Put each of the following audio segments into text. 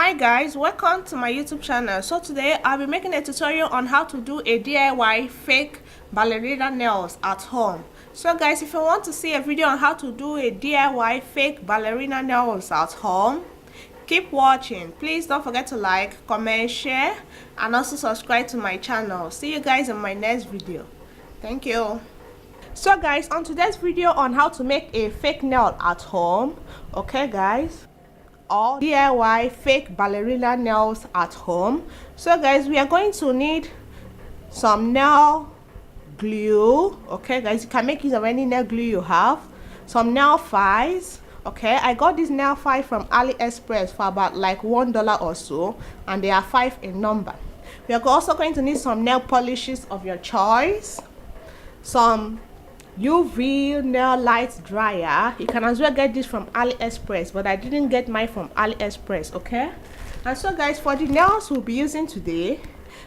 Hi guys, welcome to my YouTube channel. So today I'll be making a tutorial on how to do a DIY fake ballerina nails at home. So guys, if you want to see a video on how to do a DIY fake ballerina nails at home, keep watching. Please don't forget to like, comment, share, and also subscribe to my channel. See you guys in my next video. Thank you. So guys, on today's video on how to make a fake nail at home, okay guys, or DIY fake ballerina nails at home. So guys, we are going to need some nail glue. Okay guys, you can make use of any nail glue you have, some nail files. Okay, I got this nail file from AliExpress for about like $1 or so, and they are 5 in number. We are also going to need some nail polishes of your choice, some UV nail light dryer. You can as well get this from AliExpress, but I didn't get mine from AliExpress. Okay, and so guys, for the nails we'll be using today,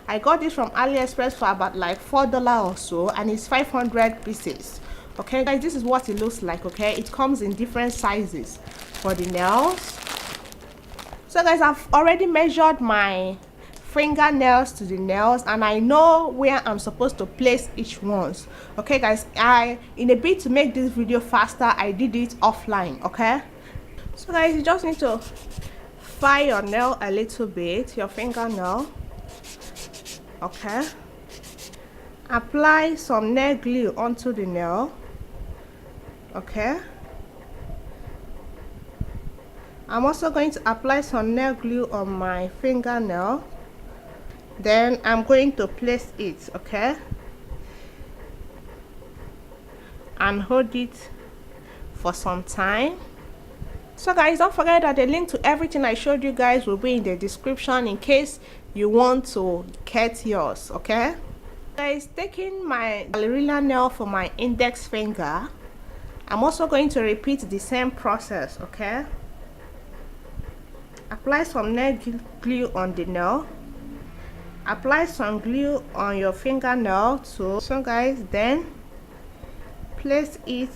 I got this from AliExpress for about like $4 or so, and it's 500 pieces. Okay guys, this is what it looks like. Okay, it comes in different sizes for the nails. So guys, I've already measured my fingernails to the nails, and I know where I'm supposed to place each ones. Okay guys, in a bit to make this video faster, I did it offline. Okay, so guys, you just need to file your nail a little bit, your fingernail. Okay, apply some nail glue onto the nail. Okay, I'm also going to apply some nail glue on my fingernail. Then I'm going to place it, okay, and hold it for some time. So guys, don't forget that the link to everything I showed you guys will be in the description in case you want to get yours. Okay guys, taking my ballerina nail for my index finger, I'm also going to repeat the same process. Okay, apply some nail glue on the nail, apply some glue on your fingernail too. So guys, then place it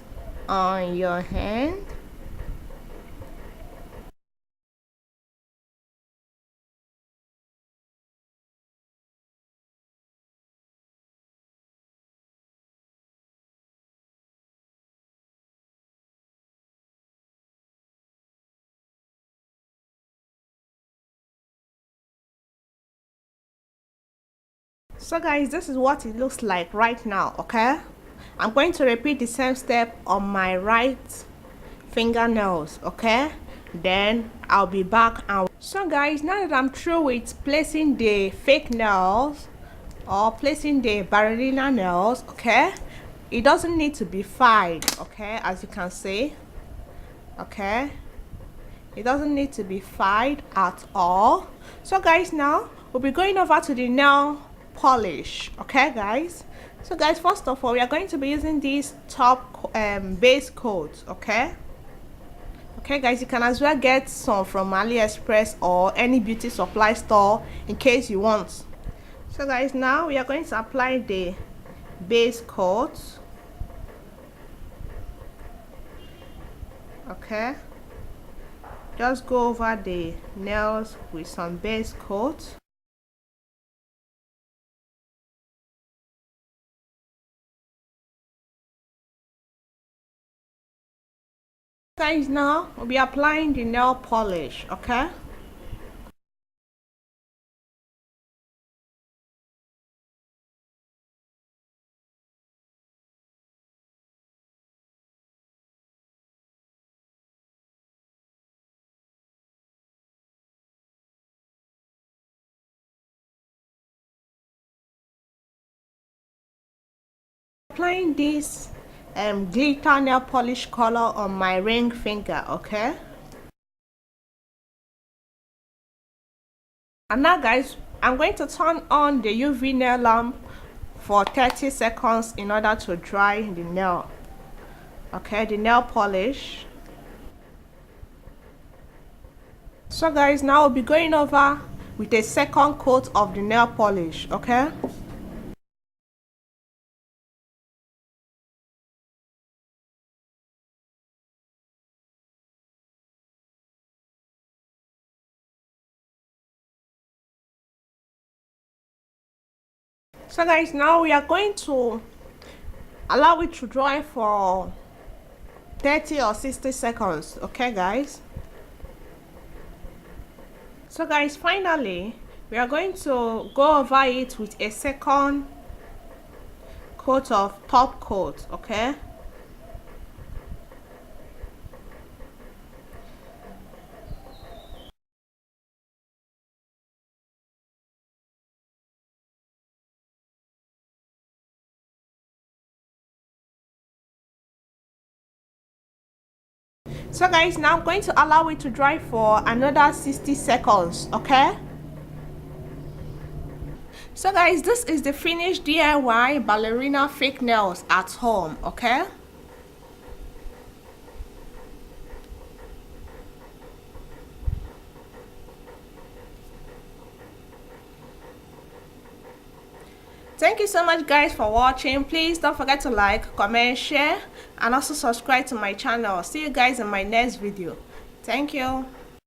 on your hand. So guys, this is what it looks like right now. Okay, I'm going to repeat the same step on my right fingernails. Okay, then I'll be back. And so guys, now that I'm through with placing the fake nails or placing the ballerina nails, okay, it doesn't need to be filed. Okay, as you can see. Okay, it doesn't need to be filed at all. So guys, now we'll be going over to the nail polish. Okay guys, so guys, first of all, we are going to be using this top base coat. Okay guys, you can as well get some from AliExpress or any beauty supply store in case you want. So guys, now we are going to apply the base coat. Okay, just go over the nails with some base coat. Guys, now we'll be applying the nail polish. Okay, applying this glitter nail polish color on my ring finger. Okay, and now guys, I'm going to turn on the UV nail lamp for 30 seconds in order to dry the nail. Okay, the nail polish. So guys, now we'll be going over with a second coat of the nail polish. Okay, So guys, now we are going to allow it to dry for 30 or 60 seconds. Okay guys, so guys, finally we are going to go over it with a second coat of top coat. Okay, so guys, now I'm going to allow it to dry for another 60 seconds. Okay, so guys, this is the finished DIY ballerina fake nails at home. Okay, thank you so much guys for watching. Please don't forget to like, comment, share, and also subscribe to my channel. See you guys in my next video. Thank you.